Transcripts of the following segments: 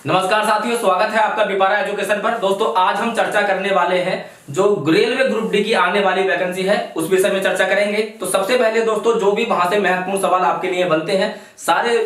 नमस्कार साथियों, स्वागत है आपका विपारा एजुकेशन पर। दोस्तों आज हम चर्चा करने वाले हैं जो रेलवे ग्रुप डी की आने वाली वैकेंसी है उस विषय में चर्चा करेंगे। तो सबसे पहले दोस्तों जो भी वहां से महत्वपूर्ण सवाल आपके लिए बनते हैं सारे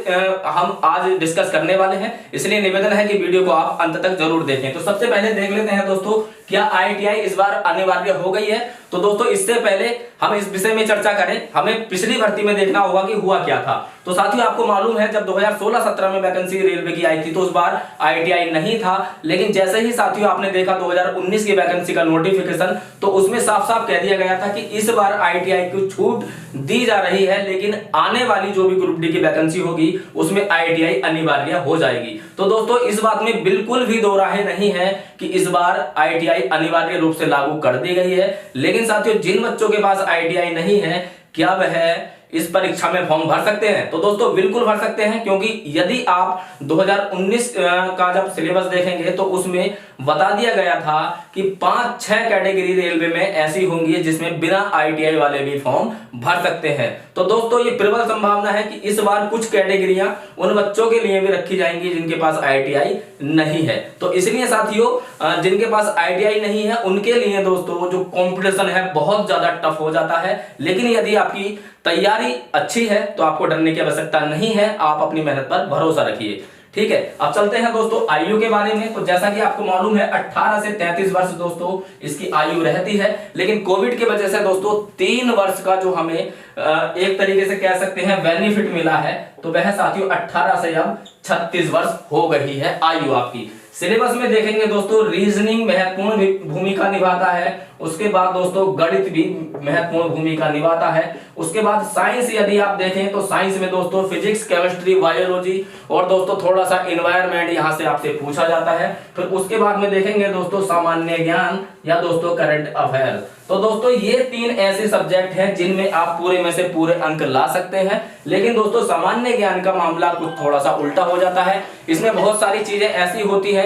हम आज डिस्कस करने वाले हैं, इसलिए निवेदन है कि वीडियो को आप अंत तक जरूर देखें। तो सबसे पहले देख लेते हैं दोस्तों, क्या ITI इस बार अनिवार्य हो गई है? तो दोस्तों इससे पहले हम इस विषय में चर्चा करें, हमें पिछली भर्ती में देखना होगा कि हुआ क्या था। तो साथियों आपको मालूम है जब 2016-17 में वैकेंसी रेलवे की आई थी तो उस बार ITI नहीं था, लेकिन जैसे ही साथियों आपने देखा 2019 की वैकेंसी का नोटिफिकेशन, तो उसमें साफ साफ कह दिया गया था कि इस बार ITI को छूट दी जा रही है, लेकिन आने वाली जो भी ग्रुप डी की वैकेंसी होगी उसमें ITI अनिवार्य हो जाएगी। तो दोस्तों इस बात में बिल्कुल भी दो राहें नहीं है कि इस बार ITI अनिवार्य रूप से लागू कर दी गई है। लेकिन साथियों जिन बच्चों के पास ITI नहीं है, क्या वह इस परीक्षा में फॉर्म भर सकते हैं? तो दोस्तों बिल्कुल भर सकते हैं, क्योंकि यदि आप 2019 का जब सिलेबस देखेंगे तो उसमें बता दिया गया था कि 5-6 कैटेगरी रेलवे में ऐसी होंगी जिसमें बिना ITI वाले भी फॉर्म भर सकते हैं। तो दोस्तों ये प्रबल संभावना है कि इस बार कुछ कैटेगरियां उन बच्चों के लिए भी रखी जाएंगी जिनके पास ITI नहीं है। तो इसलिए साथियों जिनके पास ITI नहीं है उनके लिए दोस्तों जो कंपटीशन है बहुत ज्यादा टफ हो जाता है। लेकिन यदि आपकी तैयारी अच्छी है तो आपको डरने की आवश्यकता नहीं है, आप अपनी मेहनत पर भरोसा रखिए। ठीक है, अब चलते हैं दोस्तों आयु के बारे में। तो जैसा कि आपको मालूम है 18 से 33 वर्ष दोस्तों इसकी आयु रहती है, लेकिन कोविड की वजह से दोस्तों 3 वर्ष का जो हमें एक तरीके से कह सकते हैं बेनिफिट मिला है, तो वह साथियों 18 से अब 36 वर्ष हो गई है आयु आपकी। सिलेबस में देखेंगे दोस्तों रीजनिंग महत्वपूर्ण भूमिका निभाता है, उसके बाद दोस्तों गणित भी महत्वपूर्ण भूमिका निभाता है, उसके बाद साइंस यदि आप देखें तो साइंस में दोस्तों फिजिक्स, केमिस्ट्री, बायोलॉजी और दोस्तों थोड़ा सा एनवायरनमेंट यहां से आपसे पूछा जाता है। फिर उसके बाद में देखेंगे दोस्तों सामान्य ज्ञान या दोस्तों करंट अफेयर। तो दोस्तों ये 3 ऐसे सब्जेक्ट हैं जिनमें आप पूरे में से पूरे अंक ला सकते हैं। लेकिन दोस्तों सामान्य ज्ञान का मामला कुछ थोड़ा सा उल्टा हो जाता है, इसमें बहुत सारी चीजें ऐसी होती है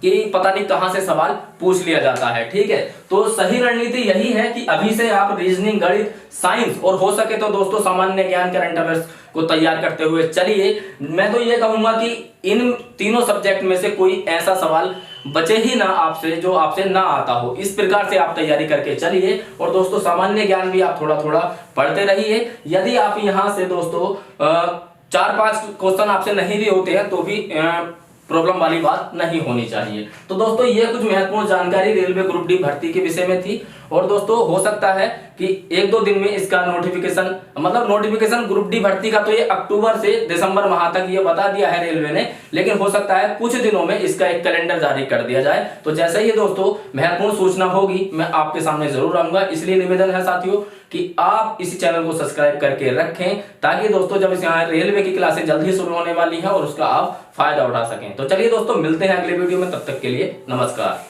कि पता नहीं कहां से सवाल पूछ लिया जाता है। ठीक है, तो सही रणनीति यही है कि अभी से आप रीजनिंग, गणित, साइंस और हो सके तो दोस्तों सामान्य ज्ञान, करंट अफेयर्स को तैयार करते हुए चलिए। मैं तो ये कहूंगा कि इन तीनों सब्जेक्ट में से कोई ऐसा सवाल बचे ही ना आपसे जो आपसे ना आता हो, इस प्रकार से आप तैयारी करके चलिए। और दोस्तों सामान्य ज्ञान भी आप थोड़ा थोड़ा पढ़ते रहिए। यदि आप यहां से दोस्तों 4-5 क्वेश्चन आपसे नहीं भी होते हैं तो भी प्रॉब्लम वाली बात नहीं होनी चाहिए। तो दोस्तों ये कुछ महत्वपूर्ण जानकारी रेलवे ग्रुप डी भर्ती के विषय में थी। और दोस्तों हो सकता है कि 1-2 दिन में इसका नोटिफिकेशन ग्रुप डी भर्ती का तो ये अक्टूबर से दिसंबर माह तक ये बता दिया है रेलवे ने, लेकिन हो सकता है कुछ दिनों में इसका एक कैलेंडर जारी कर दिया जाए। तो जैसे ही दोस्तों महत्वपूर्ण सूचना होगी मैं आपके सामने जरूर आऊंगा। इसलिए निवेदन है साथियों कि आप इसी चैनल को सब्सक्राइब करके रखें, ताकि दोस्तों जब इस यहाँ रेलवे की क्लासें जल्दी शुरू होने वाली है और उसका आप फायदा उठा सकें। तो चलिए दोस्तों मिलते हैं अगले वीडियो में, तब तक के लिए नमस्कार।